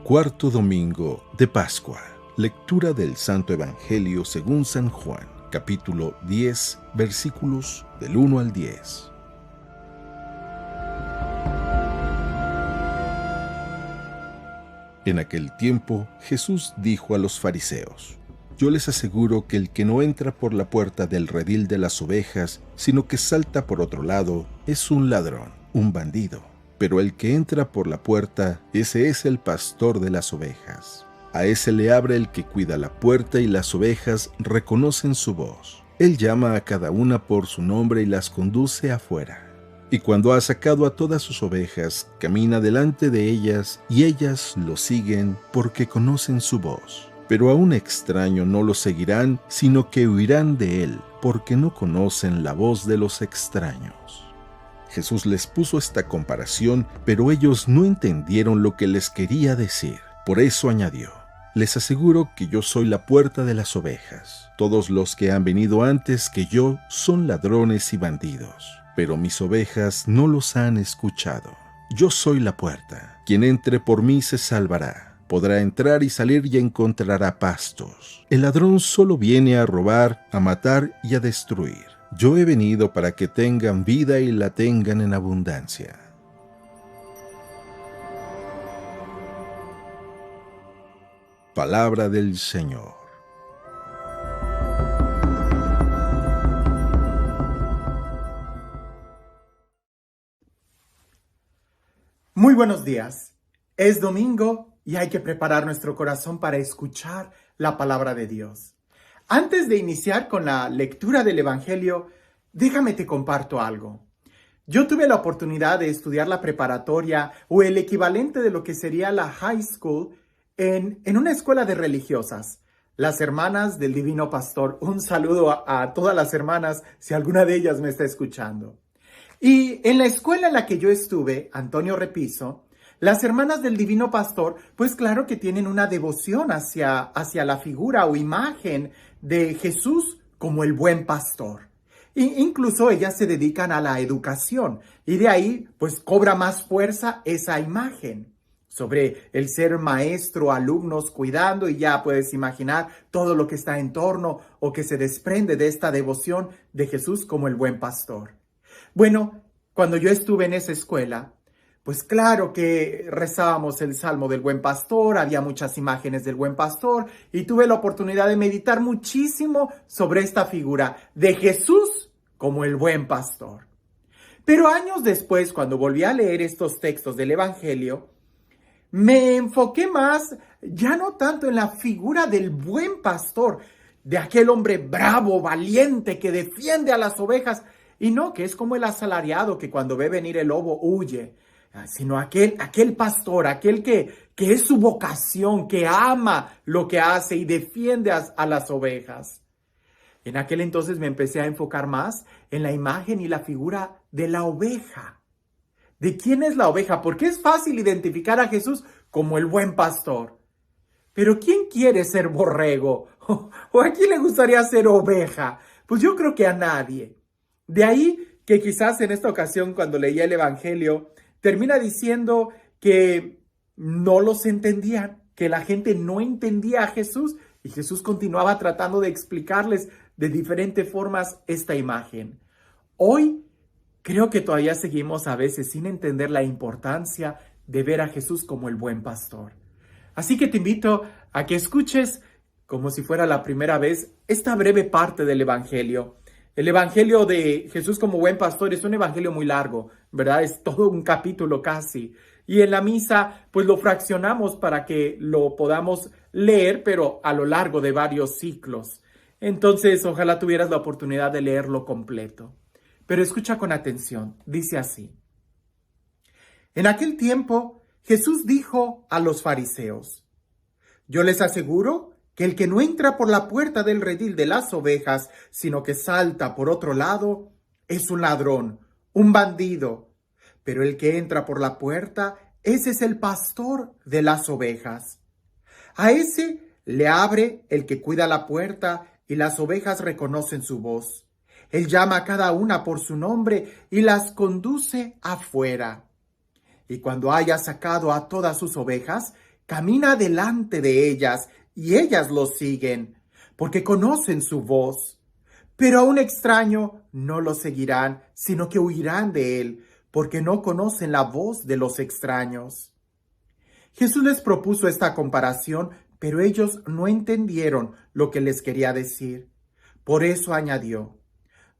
Cuarto domingo de Pascua. Lectura del Santo Evangelio según San Juan, capítulo 10, versículos del 1 al 10. En aquel tiempo, Jesús dijo a los fariseos: Yo les aseguro que el que no entra por la puerta del redil de las ovejas, sino que salta por otro lado, es un ladrón, un bandido. Pero el que entra por la puerta, ese es el pastor de las ovejas. A ese le abre el que cuida la puerta y las ovejas reconocen su voz. Él llama a cada una por su nombre y las conduce afuera. Y cuando ha sacado a todas sus ovejas, camina delante de ellas y ellas lo siguen porque conocen su voz. Pero a un extraño no lo seguirán, sino que huirán de él, porque no conocen la voz de los extraños. Jesús les puso esta comparación, pero ellos no entendieron lo que les quería decir. Por eso añadió: Les aseguro que yo soy la puerta de las ovejas. Todos los que han venido antes que yo son ladrones y bandidos, pero mis ovejas no los han escuchado. Yo soy la puerta. Quien entre por mí se salvará. Podrá entrar y salir y encontrará pastos. El ladrón solo viene a robar, a matar y a destruir. Yo he venido para que tengan vida y la tengan en abundancia. Palabra del Señor. Muy buenos días. Es domingo y hay que preparar nuestro corazón para escuchar la palabra de Dios. Antes de iniciar con la lectura del Evangelio, déjame te comparto algo. Yo tuve la oportunidad de estudiar la preparatoria o el equivalente de lo que sería la high school en una escuela de religiosas, las Hermanas del Divino Pastor. Un saludo a todas las hermanas, si alguna de ellas me está escuchando. Y en la escuela en la que yo estuve, Antonio Repiso, las Hermanas del Divino Pastor, pues claro que tienen una devoción hacia la figura o imagen de Jesús como el buen pastor. E incluso ellas se dedican a la educación y de ahí pues cobra más fuerza esa imagen sobre el ser maestro, alumnos cuidando, y ya puedes imaginar todo lo que está en torno o que se desprende de esta devoción de Jesús como el buen pastor. Bueno, cuando yo estuve en esa escuela, pues claro que rezábamos el Salmo del Buen Pastor, había muchas imágenes del Buen Pastor y tuve la oportunidad de meditar muchísimo sobre esta figura de Jesús como el Buen Pastor. Pero años después, cuando volví a leer estos textos del Evangelio, me enfoqué más, ya no tanto en la figura del Buen Pastor, de aquel hombre bravo, valiente, que defiende a las ovejas, y no que es como el asalariado que cuando ve venir el lobo huye, sino aquel pastor, aquel que es su vocación, que ama lo que hace y defiende a las ovejas. En aquel entonces me empecé a enfocar más en la imagen y la figura de la oveja. ¿De quién es la oveja? Porque es fácil identificar a Jesús como el buen pastor. Pero ¿quién quiere ser borrego? ¿O a quién le gustaría ser oveja? Pues yo creo que a nadie. De ahí que quizás en esta ocasión, cuando leía el Evangelio, termina diciendo que no los entendían, que la gente no entendía a Jesús y Jesús continuaba tratando de explicarles de diferentes formas esta imagen. Hoy creo que todavía seguimos a veces sin entender la importancia de ver a Jesús como el buen pastor. Así que te invito a que escuches, como si fuera la primera vez, esta breve parte del Evangelio. El Evangelio de Jesús como buen pastor es un evangelio muy largo, ¿verdad? Es todo un capítulo casi. Y en la misa, pues lo fraccionamos para que lo podamos leer, pero a lo largo de varios ciclos. Entonces, ojalá tuvieras la oportunidad de leerlo completo. Pero escucha con atención, dice así. En aquel tiempo, Jesús dijo a los fariseos: Yo les aseguro que el que no entra por la puerta del redil de las ovejas, sino que salta por otro lado, es un ladrón, un bandido. Pero el que entra por la puerta, ese es el pastor de las ovejas. A ese le abre el que cuida la puerta y las ovejas reconocen su voz. Él llama a cada una por su nombre y las conduce afuera. Y cuando haya sacado a todas sus ovejas, camina delante de ellas y ellas lo siguen, porque conocen su voz. Pero a un extraño no lo seguirán, sino que huirán de él, porque no conocen la voz de los extraños. Jesús les propuso esta comparación, pero ellos no entendieron lo que les quería decir. Por eso añadió: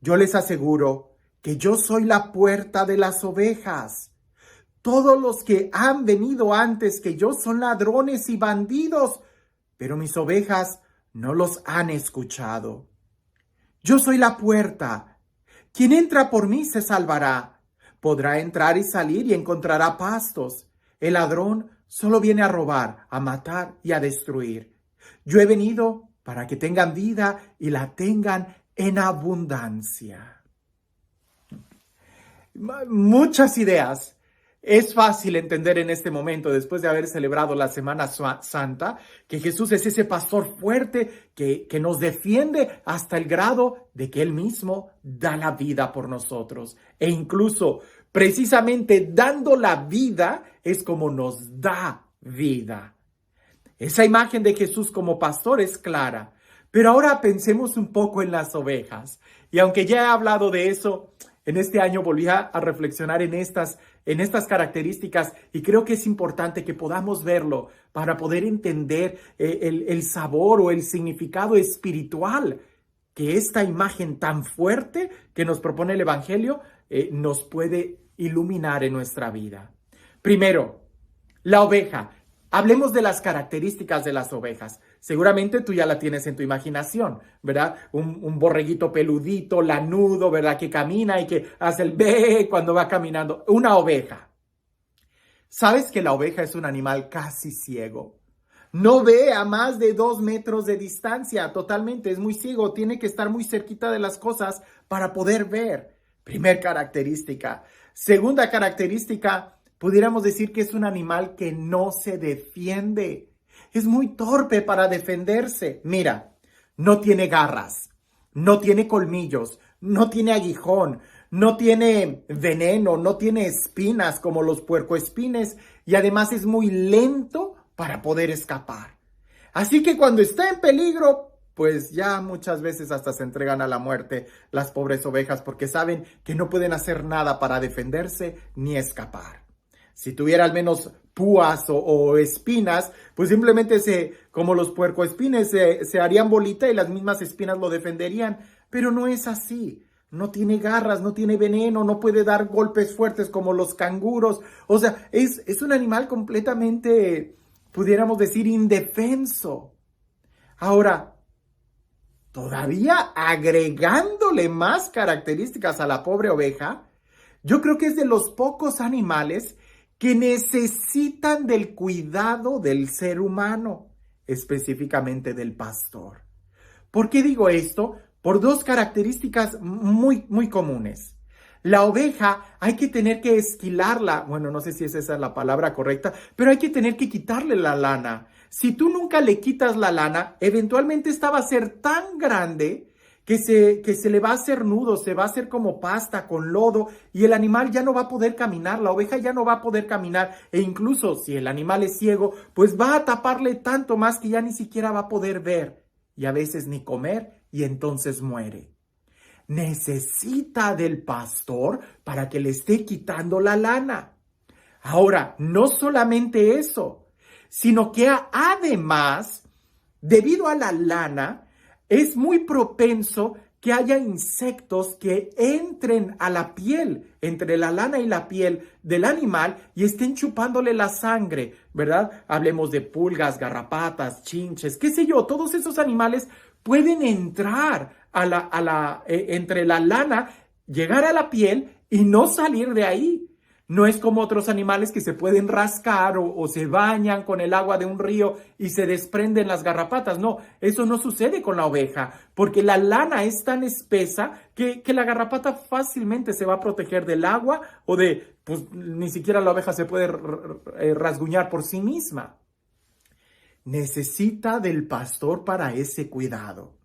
yo les aseguro que yo soy la puerta de las ovejas. Todos los que han venido antes que yo son ladrones y bandidos, pero mis ovejas no los han escuchado. Yo soy la puerta. Quien entra por mí se salvará. Podrá entrar y salir y encontrará pastos. El ladrón solo viene a robar, a matar y a destruir. Yo he venido para que tengan vida y la tengan en abundancia. Muchas ideas. Es fácil entender en este momento, después de haber celebrado la Semana Santa, que Jesús es ese pastor fuerte que nos defiende hasta el grado de que Él mismo da la vida por nosotros. E incluso, precisamente dando la vida, es como nos da vida. Esa imagen de Jesús como pastor es clara. Pero ahora pensemos un poco en las ovejas. Y aunque ya he hablado de eso, en este año volví a reflexionar en estas características y creo que es importante que podamos verlo para poder entender el sabor o el significado espiritual que esta imagen tan fuerte que nos propone el Evangelio nos puede iluminar en nuestra vida. Primero, la oveja. Hablemos de las características de las ovejas. Seguramente tú ya la tienes en tu imaginación, ¿verdad? Un borreguito peludito, lanudo, ¿verdad? Que camina y que hace el be cuando va caminando. Una oveja. ¿Sabes que la oveja es un animal casi ciego? No ve a más de 2 metros de distancia, totalmente, es muy ciego. Tiene que estar muy cerquita de las cosas para poder ver. Primer característica. Segunda característica, pudiéramos decir que es un animal que no se defiende. Es muy torpe para defenderse. Mira, no tiene garras, no tiene colmillos, no tiene aguijón, no tiene veneno, no tiene espinas como los puercoespines y además es muy lento para poder escapar. Así que cuando está en peligro, pues ya muchas veces hasta se entregan a la muerte las pobres ovejas porque saben que no pueden hacer nada para defenderse ni escapar. Si tuviera al menos púas o espinas, pues simplemente como los puercoespines se harían bolita y las mismas espinas lo defenderían. Pero no es así. No tiene garras, no tiene veneno, no puede dar golpes fuertes como los canguros. O sea, es un animal completamente, pudiéramos decir, indefenso. Ahora, todavía agregándole más características a la pobre oveja, yo creo que es de los pocos animales que necesitan del cuidado del ser humano, específicamente del pastor. ¿Por qué digo esto? Por 2 características muy, muy comunes. La oveja hay que tener que esquilarla, bueno, no sé si esa es la palabra correcta, pero hay que tener que quitarle la lana. Si tú nunca le quitas la lana, eventualmente esta va a ser tan grande que se le va a hacer nudo, se va a hacer como pasta con lodo y el animal ya no va a poder caminar, la oveja ya no va a poder caminar e incluso si el animal es ciego, pues va a taparle tanto más que ya ni siquiera va a poder ver y a veces ni comer y entonces muere. Necesita del pastor para que le esté quitando la lana. Ahora, no solamente eso, sino que además, debido a la lana, es muy propenso que haya insectos que entren a la piel, entre la lana y la piel del animal y estén chupándole la sangre, ¿verdad? Hablemos de pulgas, garrapatas, chinches, qué sé yo, todos esos animales pueden entrar entre la lana, llegar a la piel y no salir de ahí. No es como otros animales que se pueden rascar o se bañan con el agua de un río y se desprenden las garrapatas. No, eso no sucede con la oveja, porque la lana es tan espesa que la garrapata fácilmente se va a proteger del agua o pues ni siquiera la oveja se puede rasguñar por sí misma. Necesita del pastor para ese cuidado.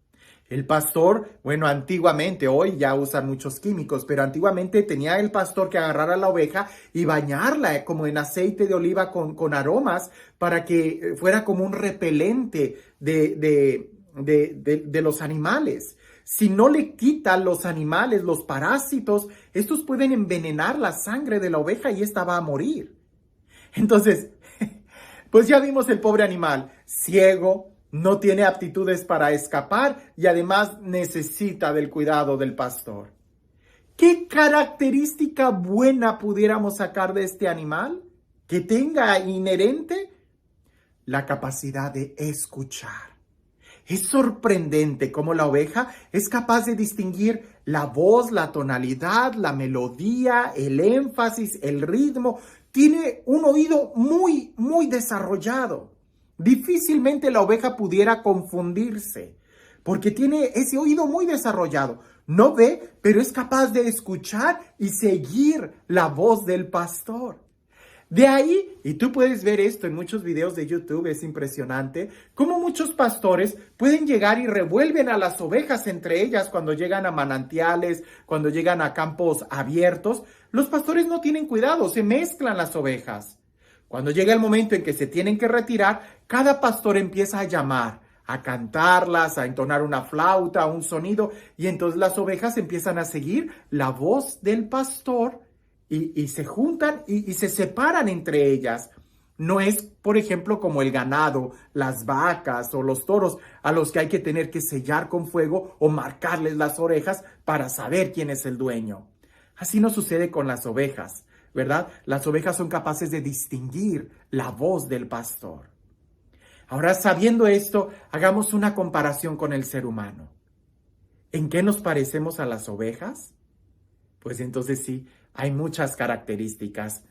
El pastor, bueno, antiguamente, hoy ya usan muchos químicos, pero antiguamente tenía el pastor que agarrar a la oveja y bañarla como en aceite de oliva con aromas para que fuera como un repelente de los animales. Si no le quitan los animales, los parásitos, estos pueden envenenar la sangre de la oveja y esta va a morir. Entonces, pues ya vimos el pobre animal, ciego, no tiene aptitudes para escapar y además necesita del cuidado del pastor. ¿Qué característica buena pudiéramos sacar de este animal? ¿Que tenga inherente? La capacidad de escuchar. Es sorprendente cómo la oveja es capaz de distinguir la voz, la tonalidad, la melodía, el énfasis, el ritmo. Tiene un oído muy, muy desarrollado. Difícilmente la oveja pudiera confundirse, porque tiene ese oído muy desarrollado. No ve, pero es capaz de escuchar y seguir la voz del pastor. De ahí, y tú puedes ver esto en muchos videos de YouTube, es impresionante, cómo muchos pastores pueden llegar y revuelven a las ovejas entre ellas cuando llegan a manantiales, cuando llegan a campos abiertos. Los pastores no tienen cuidado, se mezclan las ovejas. Cuando llega el momento en que se tienen que retirar, cada pastor empieza a llamar, a cantarlas, a entonar una flauta, un sonido, y entonces las ovejas empiezan a seguir la voz del pastor y se juntan y se separan entre ellas. No es, por ejemplo, como el ganado, las vacas o los toros, a los que hay que tener que sellar con fuego o marcarles las orejas para saber quién es el dueño. Así no sucede con las ovejas, ¿verdad? Las ovejas son capaces de distinguir la voz del pastor. Ahora, sabiendo esto, hagamos una comparación con el ser humano. ¿En qué nos parecemos a las ovejas? Pues entonces sí, hay muchas características.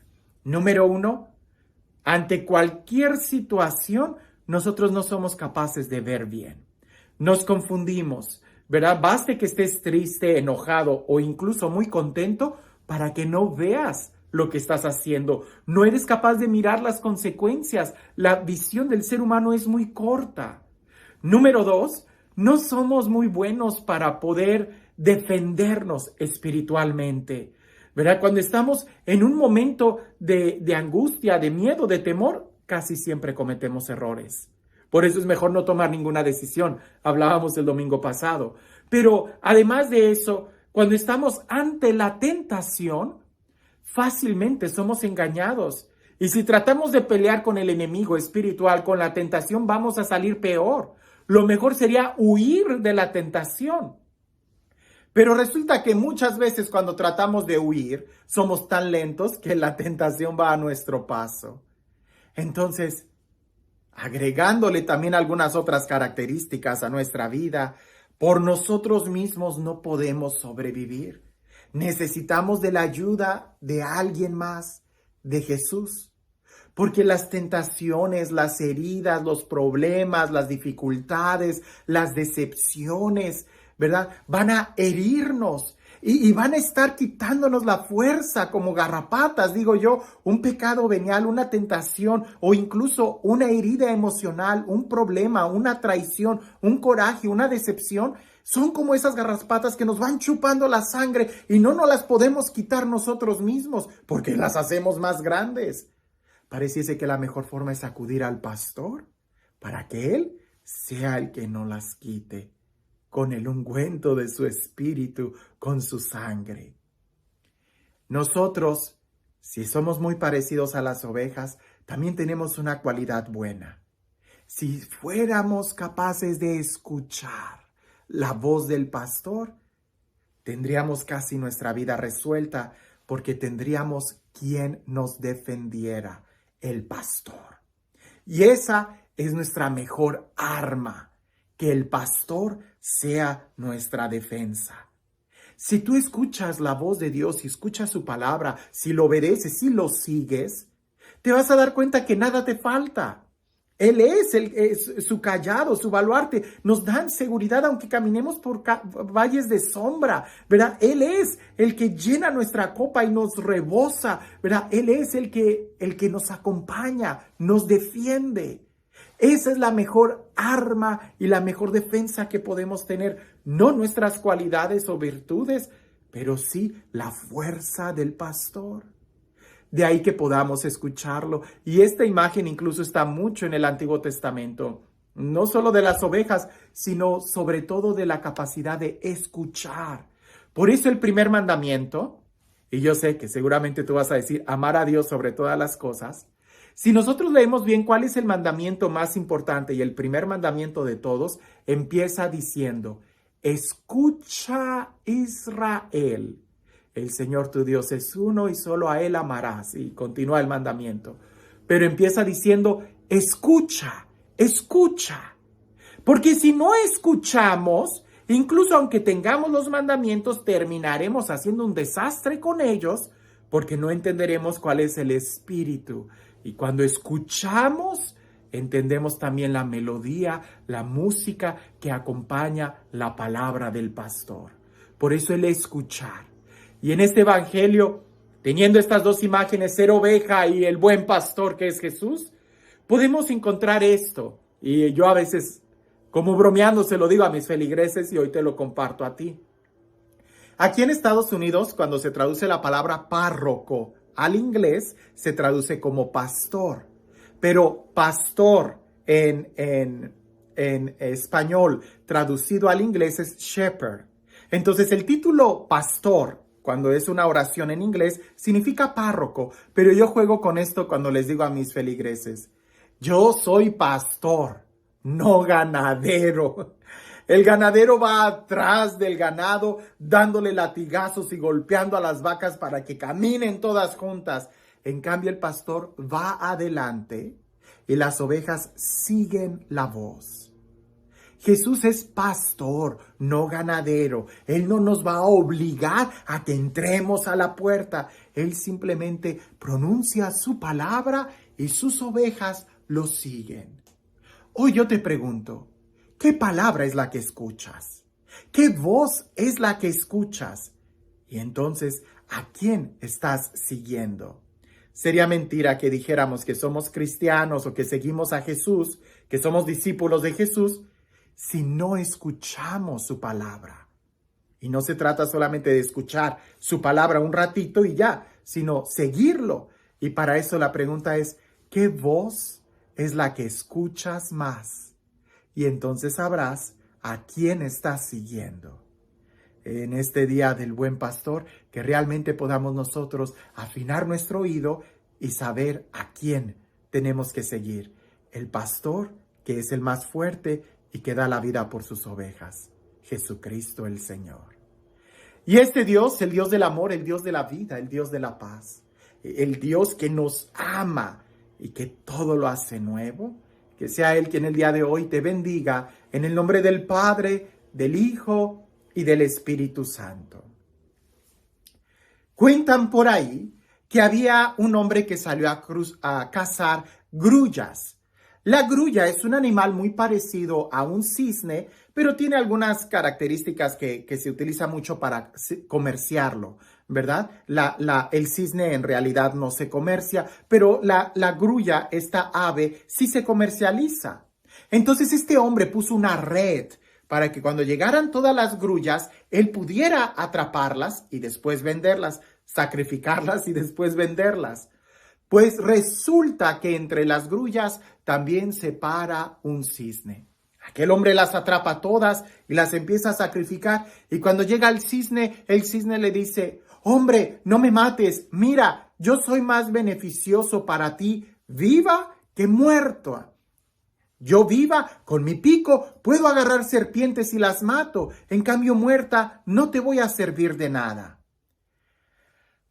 Número 1, ante cualquier situación, nosotros no somos capaces de ver bien. Nos confundimos, ¿verdad? Baste que estés triste, enojado o incluso muy contento para que no veas lo que estás haciendo. No eres capaz de mirar las consecuencias. La visión del ser humano es muy corta. Número 2, no somos muy buenos para poder defendernos espiritualmente, ¿verdad? Cuando estamos en un momento de angustia, de miedo, de temor, casi siempre cometemos errores. Por eso es mejor no tomar ninguna decisión. Hablábamos el domingo pasado. Pero además de eso, cuando estamos ante la tentación, fácilmente somos engañados. Y si tratamos de pelear con el enemigo espiritual, con la tentación, vamos a salir peor. Lo mejor sería huir de la tentación. Pero resulta que muchas veces cuando tratamos de huir, somos tan lentos que la tentación va a nuestro paso. Entonces, agregándole también algunas otras características a nuestra vida, por nosotros mismos no podemos sobrevivir. Necesitamos de la ayuda de alguien más, de Jesús. Porque las tentaciones, las heridas, los problemas, las dificultades, las decepciones, ¿verdad? Van a herirnos y van a estar quitándonos la fuerza como garrapatas, digo yo, un pecado venial, una tentación o incluso una herida emocional, un problema, una traición, un coraje, una decepción. Son como esas garrapatas que nos van chupando la sangre y no nos las podemos quitar nosotros mismos porque las hacemos más grandes. Pareciese que la mejor forma es acudir al pastor para que él sea el que nos las quite con el ungüento de su espíritu, con su sangre. Nosotros, si somos muy parecidos a las ovejas, también tenemos una cualidad buena. Si fuéramos capaces de escuchar la voz del pastor, tendríamos casi nuestra vida resuelta porque tendríamos quien nos defendiera, el pastor. Y esa es nuestra mejor arma, que el pastor sea nuestra defensa. Si tú escuchas la voz de Dios y escuchas su palabra, si lo obedeces, si lo sigues, te vas a dar cuenta que nada te falta. Él es su callado, su baluarte. Nos dan seguridad aunque caminemos por valles de sombra, ¿verdad? Él es el que llena nuestra copa y nos rebosa, ¿verdad? Él es el que nos acompaña, nos defiende. Esa es la mejor arma y la mejor defensa que podemos tener. No nuestras cualidades o virtudes, pero sí la fuerza del pastor. De ahí que podamos escucharlo. Y esta imagen incluso está mucho en el Antiguo Testamento. No solo de las ovejas, sino sobre todo de la capacidad de escuchar. Por eso el primer mandamiento, y yo sé que seguramente tú vas a decir, amar a Dios sobre todas las cosas. Si nosotros leemos bien cuál es el mandamiento más importante y el primer mandamiento de todos, empieza diciendo, escucha Israel. El Señor tu Dios es uno y solo a Él amarás. Y continúa el mandamiento. Pero empieza diciendo, escucha, escucha. Porque si no escuchamos, incluso aunque tengamos los mandamientos, terminaremos haciendo un desastre con ellos porque no entenderemos cuál es el espíritu. Y cuando escuchamos, entendemos también la melodía, la música que acompaña la palabra del pastor. Por eso el escuchar. Y en este evangelio, teniendo estas dos imágenes, ser oveja y el buen pastor que es Jesús, podemos encontrar esto. Y yo a veces, como bromeando, se lo digo a mis feligreses y hoy te lo comparto a ti. Aquí en Estados Unidos, cuando se traduce la palabra párroco al inglés, se traduce como pastor. Pero pastor en español, traducido al inglés, es shepherd. Entonces el título pastor, cuando es una oración en inglés, significa párroco, pero yo juego con esto cuando les digo a mis feligreses, yo soy pastor, no ganadero. El ganadero va atrás del ganado, dándole latigazos y golpeando a las vacas para que caminen todas juntas. En cambio, el pastor va adelante y las ovejas siguen la voz. Jesús es pastor, no ganadero. Él no nos va a obligar a que entremos a la puerta. Él simplemente pronuncia su palabra y sus ovejas lo siguen. Hoy yo te pregunto, ¿qué palabra es la que escuchas? ¿Qué voz es la que escuchas? Y entonces, ¿a quién estás siguiendo? Sería mentira que dijéramos que somos cristianos o que seguimos a Jesús, que somos discípulos de Jesús, si no escuchamos su palabra. Y no se trata solamente de escuchar su palabra un ratito y ya, sino seguirlo. Y para eso la pregunta es, ¿qué voz es la que escuchas más? Y entonces sabrás a quién estás siguiendo. En este día del buen pastor, que realmente podamos nosotros afinar nuestro oído y saber a quién tenemos que seguir. El pastor, que es el más fuerte y que da la vida por sus ovejas, Jesucristo el Señor. Y este Dios, el Dios del amor, el Dios de la vida, el Dios de la paz, el Dios que nos ama y que todo lo hace nuevo, que sea Él quien el día de hoy te bendiga en el nombre del Padre, del Hijo y del Espíritu Santo. Cuentan por ahí que había un hombre que salió a cazar grullas. La grulla es un animal muy parecido a un cisne, pero tiene algunas características que se utiliza mucho para comerciarlo, ¿verdad? El cisne en realidad no se comercia, pero la grulla, esta ave, sí se comercializa. Entonces este hombre puso una red para que cuando llegaran todas las grullas, él pudiera atraparlas y después venderlas, sacrificarlas y después venderlas. Pues resulta que entre las grullas también se para un cisne. Aquel hombre las atrapa todas y las empieza a sacrificar. Y cuando llega el cisne le dice, hombre, no me mates. Mira, yo soy más beneficioso para ti viva que muerta. Yo viva, con mi pico, puedo agarrar serpientes y las mato. En cambio, muerta, no te voy a servir de nada.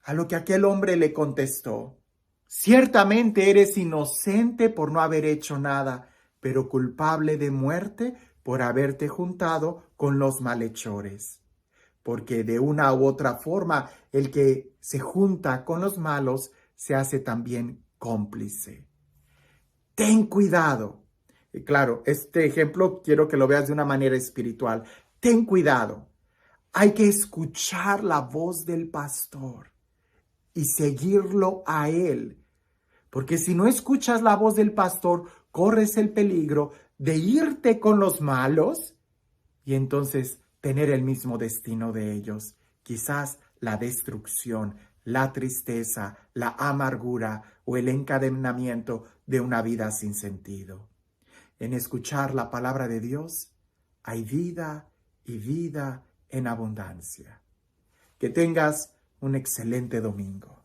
A lo que aquel hombre le contestó, ciertamente eres inocente por no haber hecho nada, pero culpable de muerte por haberte juntado con los malhechores. Porque de una u otra forma, el que se junta con los malos se hace también cómplice. Ten cuidado. Y claro, este ejemplo quiero que lo veas de una manera espiritual. Ten cuidado. Hay que escuchar la voz del pastor y seguirlo a él. Porque si no escuchas la voz del pastor, corres el peligro de irte con los malos y entonces tener el mismo destino de ellos, quizás la destrucción, la tristeza, la amargura o el encadenamiento de una vida sin sentido. En escuchar la palabra de Dios hay vida y vida en abundancia. Que tengas un excelente domingo.